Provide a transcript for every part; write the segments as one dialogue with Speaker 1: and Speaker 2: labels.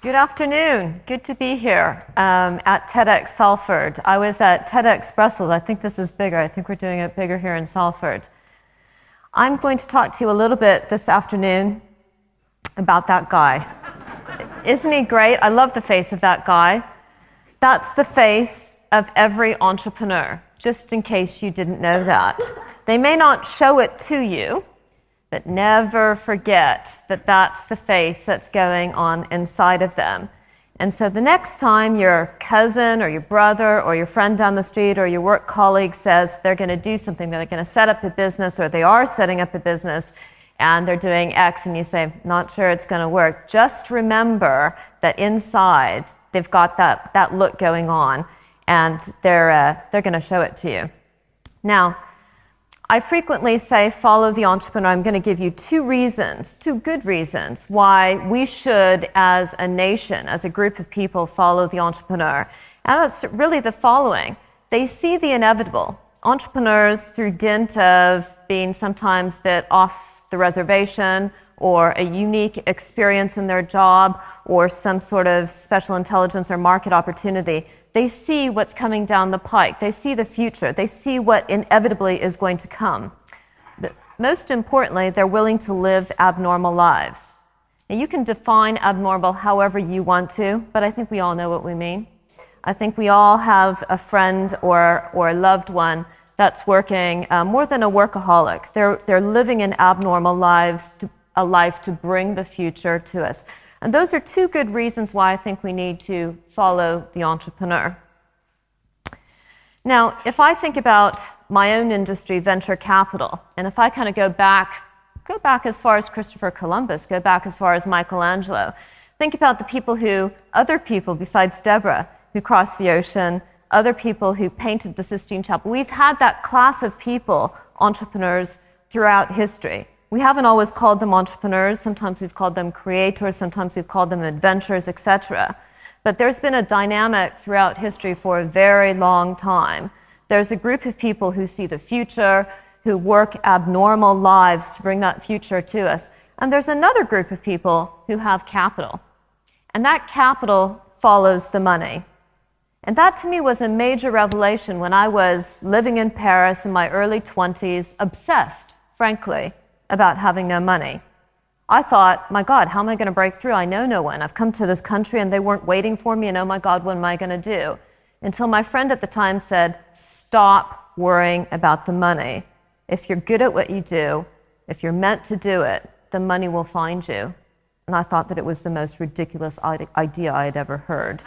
Speaker 1: Good afternoon. Good to be here at TEDxSalford. I was at TEDx Brussels. I think this is bigger. I think we're doing it bigger here in Salford. I'm going to talk to you a little bit this afternoon about that guy. Isn't he great? I love the face of that guy. That's the face of every entrepreneur, just in case you didn't know that. They may not show it to you, but never forget that that's the face that's going on inside of them. And so the next time your cousin or your brother or your friend down the street or your work colleague says they're going to do something, they're going to set up a business or they are setting up a business and they're doing X and you say, not sure it's going to work, just remember that inside they've got that look going on and they're going to show it to you. Now, I frequently say follow the entrepreneur. I'm going to give you two good reasons why we should, as a nation, as a group of people, follow the entrepreneur. And that's really the following. They see the inevitable. Entrepreneurs, through dint of being sometimes a bit off the reservation or a unique experience in their job or some sort of special intelligence or market opportunity, they see what's coming down the pike. They see the future. They see what inevitably is going to come. But most importantly, they're willing to live abnormal lives. Now, you can define abnormal however you want to, but I think we all know what we mean. I think we all have a friend or a loved one that's working more than a workaholic. They're living in abnormal lives, a life to bring the future to us. And those are two good reasons why I think we need to follow the entrepreneur. Now, if I think about my own industry, venture capital, and if I kind of go back as far as Christopher Columbus, go back as far as Michelangelo, think about other people besides Deborah who crossed the ocean, other people who painted the Sistine Chapel. We've had that class of people, entrepreneurs, throughout history. We haven't always called them entrepreneurs. Sometimes we've called them creators. Sometimes we've called them adventurers, etc. But there's been a dynamic throughout history for a very long time. There's a group of people who see the future, who work abnormal lives to bring that future to us. And there's another group of people who have capital. And that capital follows the money. And that to me was a major revelation when I was living in Paris in my early 20s, obsessed, frankly, about having no money. I thought, my God, how am I going to break through? I know no one. I've come to this country and they weren't waiting for me, and oh my God, what am I going to do? Until my friend at the time said, stop worrying about the money. If you're good at what you do, if you're meant to do it, the money will find you. And I thought that it was the most ridiculous idea I had ever heard.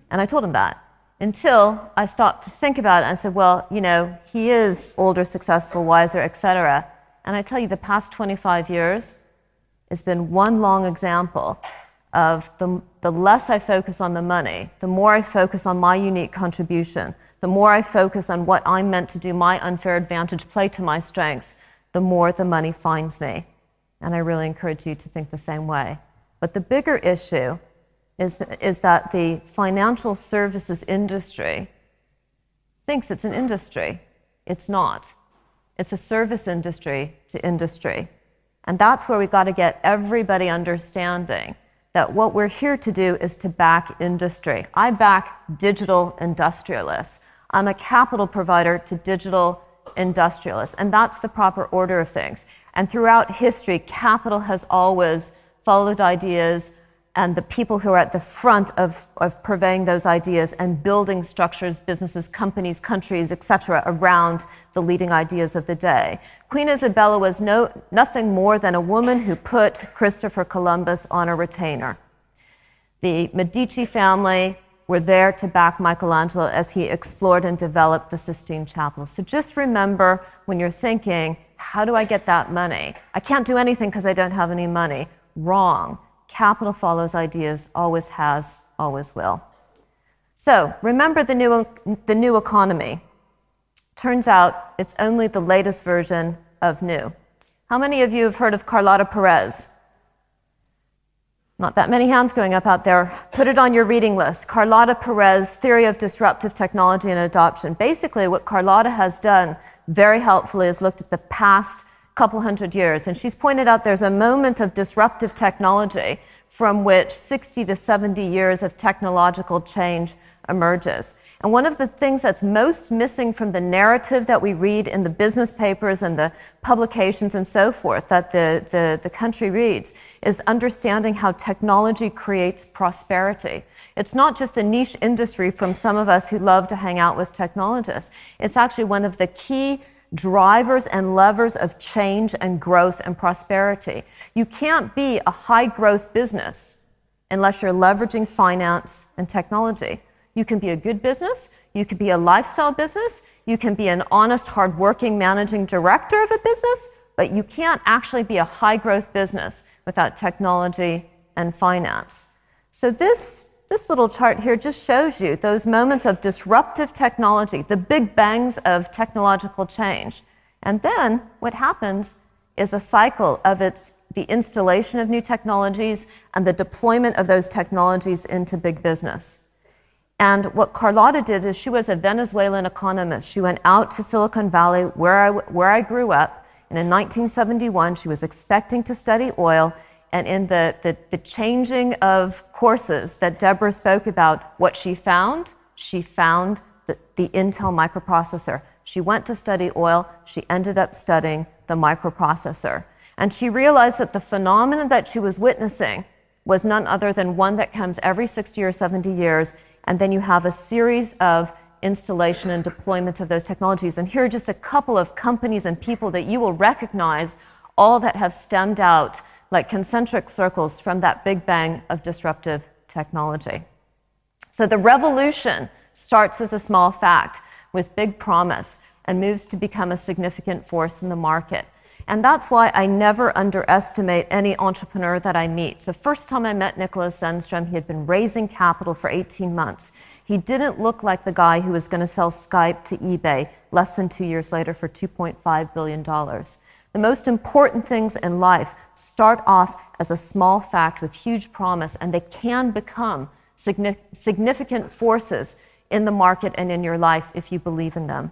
Speaker 1: And I told him that. Until I stopped to think about it and said, well, he is older, successful, wiser, etc. And I tell you, the past 25 years has been one long example of the less I focus on the money, the more I focus on my unique contribution, the more I focus on what I'm meant to do, my unfair advantage, play to my strengths, the more the money finds me. And I really encourage you to think the same way. But the bigger issue is that the financial services industry thinks it's an industry. It's not. It's a service industry to industry. And that's where we've got to get everybody understanding that what we're here to do is to back industry. I back digital industrialists. I'm a capital provider to digital industrialists. And that's the proper order of things. And throughout history, capital has always followed ideas, and the people who are at the front of purveying those ideas and building structures, businesses, companies, countries, etc., around the leading ideas of the day. Queen Isabella was nothing more than a woman who put Christopher Columbus on a retainer. The Medici family were there to back Michelangelo as he explored and developed the Sistine Chapel. So just remember when you're thinking, how do I get that money? I can't do anything because I don't have any money. Wrong. Capital follows ideas, always has, always will. So remember the new economy. Turns out it's only the latest version of new. How many of you have heard of Carlota Perez? Not that many hands going up out there. Put it on your reading list. Carlota Perez, Theory of Disruptive Technology and Adoption. Basically, what Carlota has done very helpfully is looked at the past couple hundred years. And she's pointed out there's a moment of disruptive technology from which 60 to 70 years of technological change emerges. And one of the things that's most missing from the narrative that we read in the business papers and the publications and so forth that the country reads is understanding how technology creates prosperity. It's not just a niche industry from some of us who love to hang out with technologists. It's actually one of the key drivers and levers of change and growth and prosperity. You can't be a high growth business unless you're leveraging finance and technology. You can be a good business, you can be a lifestyle business, you can be an honest, hardworking managing director of a business, but you can't actually be a high growth business without technology and finance. So this little chart here just shows you those moments of disruptive technology, the big bangs of technological change. And then what happens is a cycle of the installation of new technologies and the deployment of those technologies into big business. And what Carlota did is she was a Venezuelan economist. She went out to Silicon Valley, where I grew up, and in 1971 she was expecting to study oil. And in the changing of courses that Deborah spoke about, what she found the Intel microprocessor. She went to study oil, she ended up studying the microprocessor. And she realized that the phenomenon that she was witnessing was none other than one that comes every 60 or 70 years, and then you have a series of installation and deployment of those technologies. And here are just a couple of companies and people that you will recognize, all that have stemmed out like concentric circles from that big bang of disruptive technology. So the revolution starts as a small fact with big promise and moves to become a significant force in the market. And that's why I never underestimate any entrepreneur that I meet. The first time I met Nikola Sundstrom, he had been raising capital for 18 months. He didn't look like the guy who was going to sell Skype to eBay less than 2 years later for $2.5 billion. The most important things in life start off as a small fact with huge promise, and they can become significant forces in the market and in your life if you believe in them.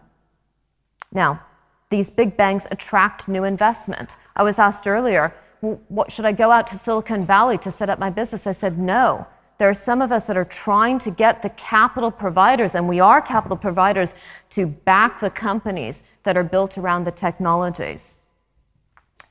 Speaker 1: Now, these big bangs attract new investment. I was asked earlier, well, what should I go out to Silicon Valley to set up my business? I said, no. There are some of us that are trying to get the capital providers, and we are capital providers, to back the companies that are built around the technologies.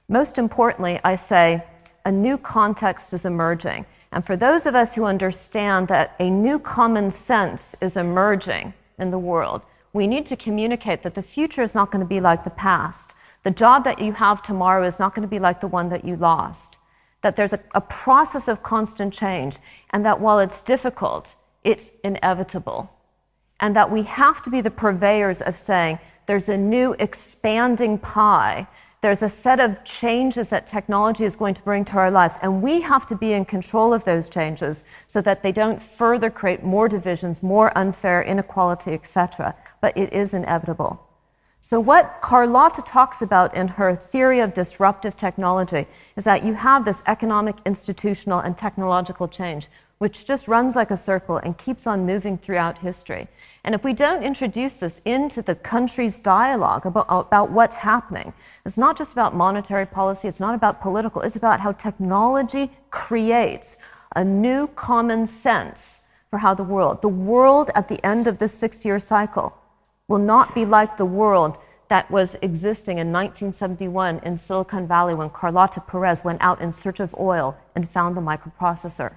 Speaker 1: Most importantly, I say, a new context is emerging. And for those of us who understand that a new common sense is emerging in the world, we need to communicate that the future is not going to be like the past. The job that you have tomorrow is not going to be like the one that you lost. That there's a process of constant change, and that while it's difficult, it's inevitable. And that we have to be the purveyors of saying, there's a new expanding pie. There's a set of changes that technology is going to bring to our lives, and we have to be in control of those changes so that they don't further create more divisions, more unfair inequality, etc. But it is inevitable. So what Carlota talks about in her theory of disruptive technology is that you have this economic, institutional, and technological change, which just runs like a circle and keeps on moving throughout history. And if we don't introduce this into the country's dialogue about what's happening, it's not just about monetary policy, it's not about political, it's about how technology creates a new common sense for how the world at the end of this 6-year cycle will not be like the world that was existing in 1971 in Silicon Valley when Carlota Perez went out in search of oil and found the microprocessor.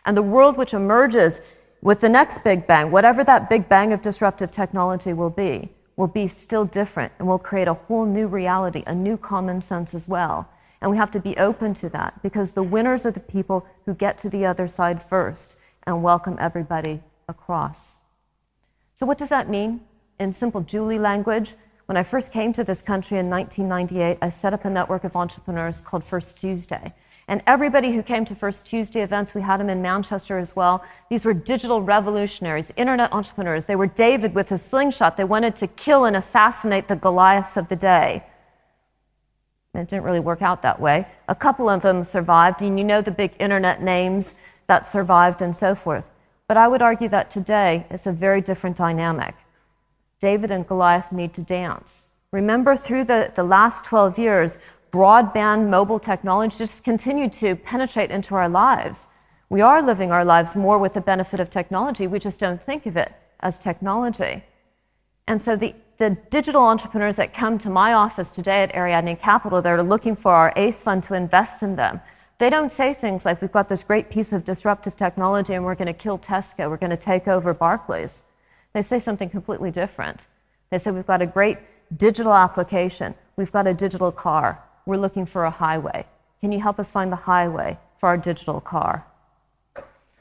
Speaker 1: And the world which emerges with the next big bang, whatever that big bang of disruptive technology will be still different and will create a whole new reality, a new common sense as well. And we have to be open to that because the winners are the people who get to the other side first and welcome everybody across. So what does that mean? In simple Julie language, when I first came to this country in 1998, I set up a network of entrepreneurs called First Tuesday. And everybody who came to First Tuesday events, we had them in Manchester as well. These were digital revolutionaries, internet entrepreneurs. They were David with a slingshot. They wanted to kill and assassinate the Goliaths of the day. And it didn't really work out that way. A couple of them survived, and you know the big internet names that survived and so forth. But I would argue that today it's a very different dynamic. David and Goliath need to dance. Remember, through the last 12 years, broadband mobile technology just continued to penetrate into our lives. We are living our lives more with the benefit of technology. We just don't think of it as technology. And so the digital entrepreneurs that come to my office today at Ariadne Capital, they're looking for our ACE fund to invest in them. They don't say things like, we've got this great piece of disruptive technology and we're going to kill Tesco, we're going to take over Barclays. They say something completely different. They say, we've got a great digital application, we've got a digital car, we're looking for a highway. Can you help us find the highway for our digital car?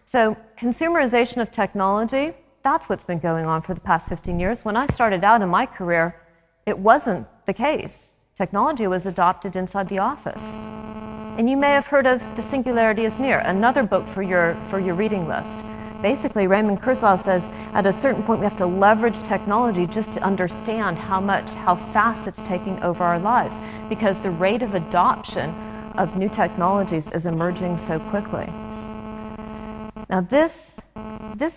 Speaker 1: So consumerization of technology, that's what's been going on for the past 15 years. When I started out in my career, it wasn't the case. Technology was adopted inside the office. And you may have heard of The Singularity is Near, another book for your reading list. Basically, Raymond Kurzweil says at a certain point we have to leverage technology just to understand how fast it's taking over our lives, because the rate of adoption of new technologies is emerging so quickly. Now this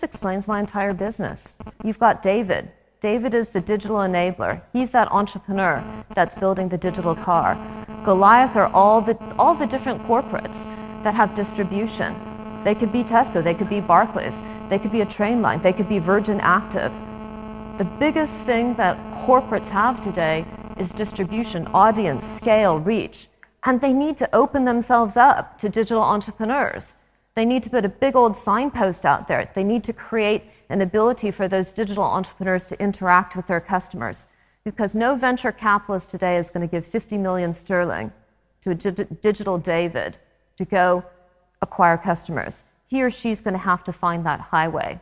Speaker 1: explains my entire business. You've got David. David is the digital enabler. He's that entrepreneur that's building the digital car. Goliath are all the different corporates that have distribution. They could be Tesco, they could be Barclays, they could be a train line, they could be Virgin Active. The biggest thing that corporates have today is distribution, audience, scale, reach, and they need to open themselves up to digital entrepreneurs. They need to put a big old signpost out there. They need to create an ability for those digital entrepreneurs to interact with their customers, because no venture capitalist today is going to give 50 million sterling to a digital David to go acquire customers. He or she's going to have to find that highway.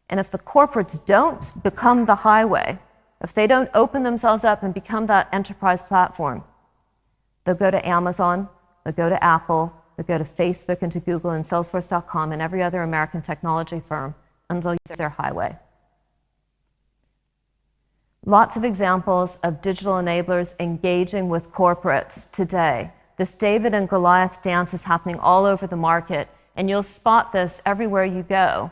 Speaker 1: And if the corporates don't become the highway, if they don't open themselves up and become that enterprise platform, they'll go to Amazon, they'll go to Apple, they'll go to Facebook and to Google and Salesforce.com and every other American technology firm, and they'll use their highway. Lots of examples of digital enablers engaging with corporates today. This David and Goliath dance is happening all over the market, and you'll spot this everywhere you go.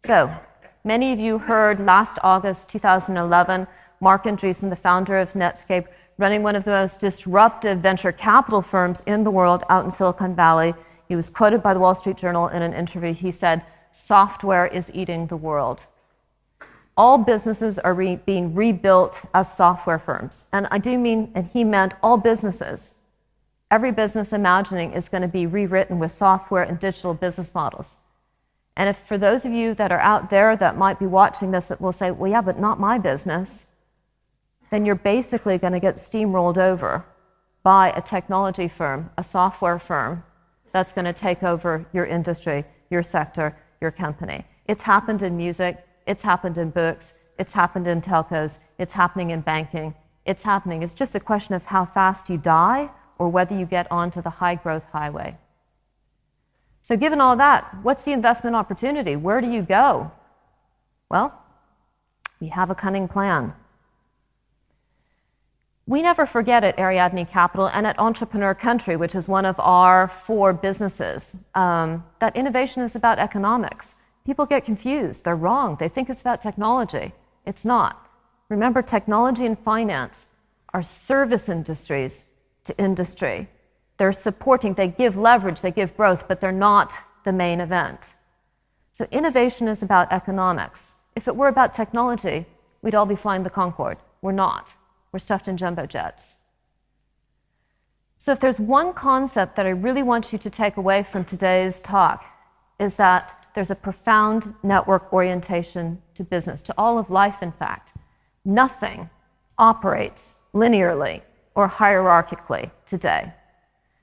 Speaker 1: So, many of you heard last August 2011, Mark Andreessen, the founder of Netscape, running one of the most disruptive venture capital firms in the world out in Silicon Valley. He was quoted by the Wall Street Journal in an interview. He said, "Software is eating the world." All businesses are being rebuilt as software firms. And I do mean, and he meant all businesses. Every business imagining is going to be rewritten with software and digital business models. And if for those of you that are out there that might be watching this that will say, well, yeah, but not my business, then you're basically going to get steamrolled over by a technology firm, a software firm, that's going to take over your industry, your sector, your company. It's happened in music. It's happened in books, it's happened in telcos, it's happening in banking, it's happening. It's just a question of how fast you die or whether you get onto the high growth highway. So given all that, what's the investment opportunity? Where do you go? Well, we have a cunning plan. We never forget at Ariadne Capital and at Entrepreneur Country, which is one of our 4 businesses, that innovation is about economics. People get confused. They're wrong. They think it's about technology. It's not. Remember, technology and finance are service industries to industry. They're supporting, they give leverage, they give growth, but they're not the main event. So innovation is about economics. If it were about technology, we'd all be flying the Concorde. We're not. We're stuffed in jumbo jets. So if there's one concept that I really want you to take away from today's talk, is that there's a profound network orientation to business, to all of life, in fact. Nothing operates linearly or hierarchically today.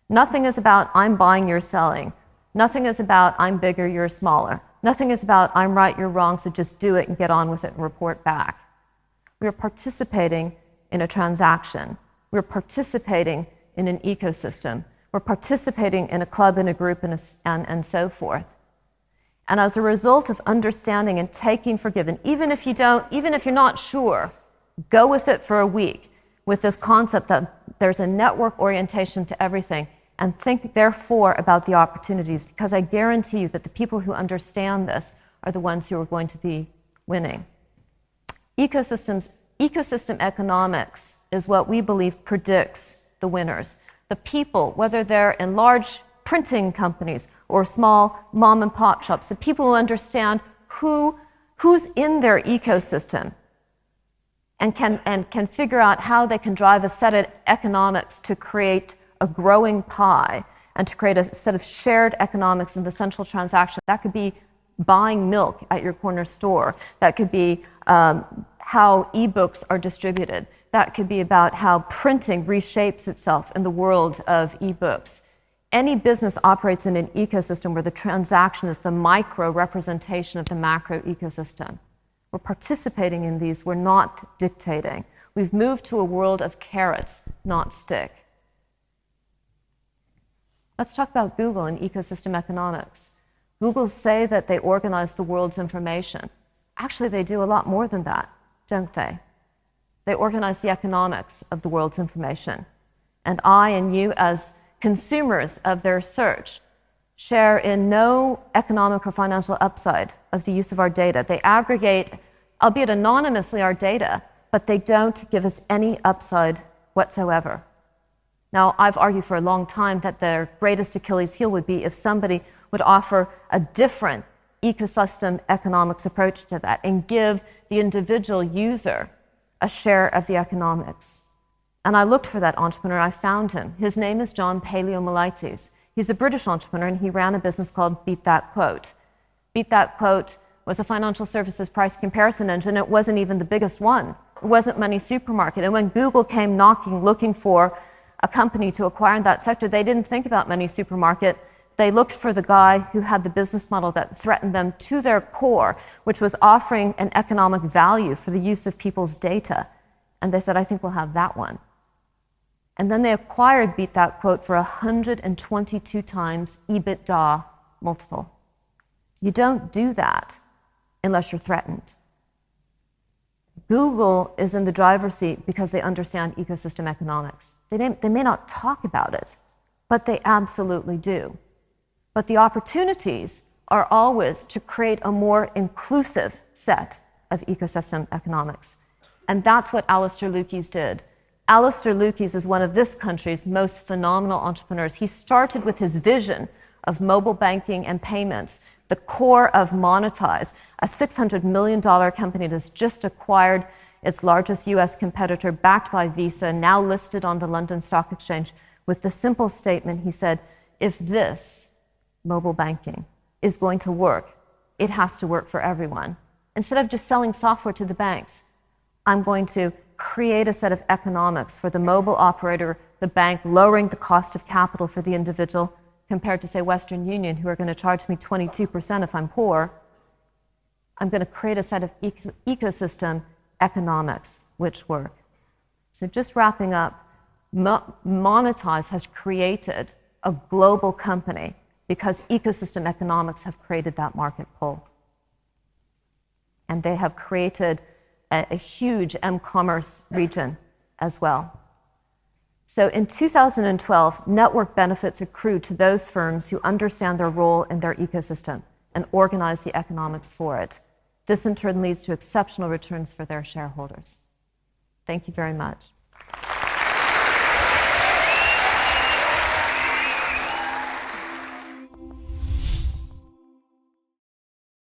Speaker 1: Nothing is about I'm buying, you're selling. Nothing is about I'm bigger, you're smaller. Nothing is about I'm right, you're wrong, so just do it and get on with it and report back. We are participating in a transaction. We're participating in an ecosystem. We're participating in a club, in a group, and so forth. And as a result of understanding and taking for given, even if you're not sure, go with it for a week with this concept that there's a network orientation to everything, and think therefore about the opportunities, because I guarantee you that the people who understand this are the ones who are going to be winning. Ecosystems ecosystem economics is what we believe predicts the winners. The people, whether they're in large printing companies or small mom and pop shops, the people who understand who's in their ecosystem and can figure out how they can drive a set of economics to create a growing pie and to create a set of shared economics in the central transaction. That could be buying milk at your corner store. That could be how ebooks are distributed. That could be about how printing reshapes itself in the world of ebooks. Any business operates in an ecosystem where the transaction is the micro representation of the macro ecosystem. We're participating in these, we're not dictating. We've moved to a world of carrots, not stick. Let's talk about Google and ecosystem economics. Google say that they organize the world's information. Actually, they do a lot more than that, don't they? They organize the economics of the world's information. And I and you, as consumers of their search, share in no economic or financial upside of the use of our data. They aggregate, albeit anonymously, our data, but they don't give us any upside whatsoever. Now, I've argued for a long time that their greatest Achilles heel would be if somebody would offer a different ecosystem economics approach to that and give the individual user a share of the economics. And I looked for that entrepreneur, I found him. His name is John Paleomolaitis. He's a British entrepreneur and he ran a business called Beat That Quote. Beat That Quote was a financial services price comparison engine. It wasn't even the biggest one. It wasn't Money Supermarket. And when Google came knocking, looking for a company to acquire in that sector, they didn't think about Money Supermarket. They looked for the guy who had the business model that threatened them to their core, which was offering an economic value for the use of people's data. And they said, I think we'll have that one. And then they acquired Beat That Quote for 122 times EBITDA multiple. You don't do that unless you're threatened. Google is in the driver's seat because they understand ecosystem economics. They may not talk about it, but they absolutely do. But the opportunities are always to create a more inclusive set of ecosystem economics. And that's what Alistair Lukes did. Alistair Lukes is one of this country's most phenomenal entrepreneurs. He started with his vision of mobile banking and payments, the core of Monetize, a $600 million company that's just acquired its largest US competitor, backed by Visa, now listed on the London Stock Exchange, with the simple statement, he said, if this mobile banking is going to work, it has to work for everyone. Instead of just selling software to the banks, I'm going to create a set of economics for the mobile operator, the bank, lowering the cost of capital for the individual, compared to, say, Western Union, who are going to charge me 22% if I'm poor. I'm going to create a set of ecosystem economics which work. So just wrapping up, Monetize has created a global company because ecosystem economics have created that market pull. And they have created a huge m-commerce region as well. So in 2012, network benefits accrue to those firms who understand their role in their ecosystem and organize the economics for it. This in turn leads to exceptional returns for their shareholders. Thank you very much.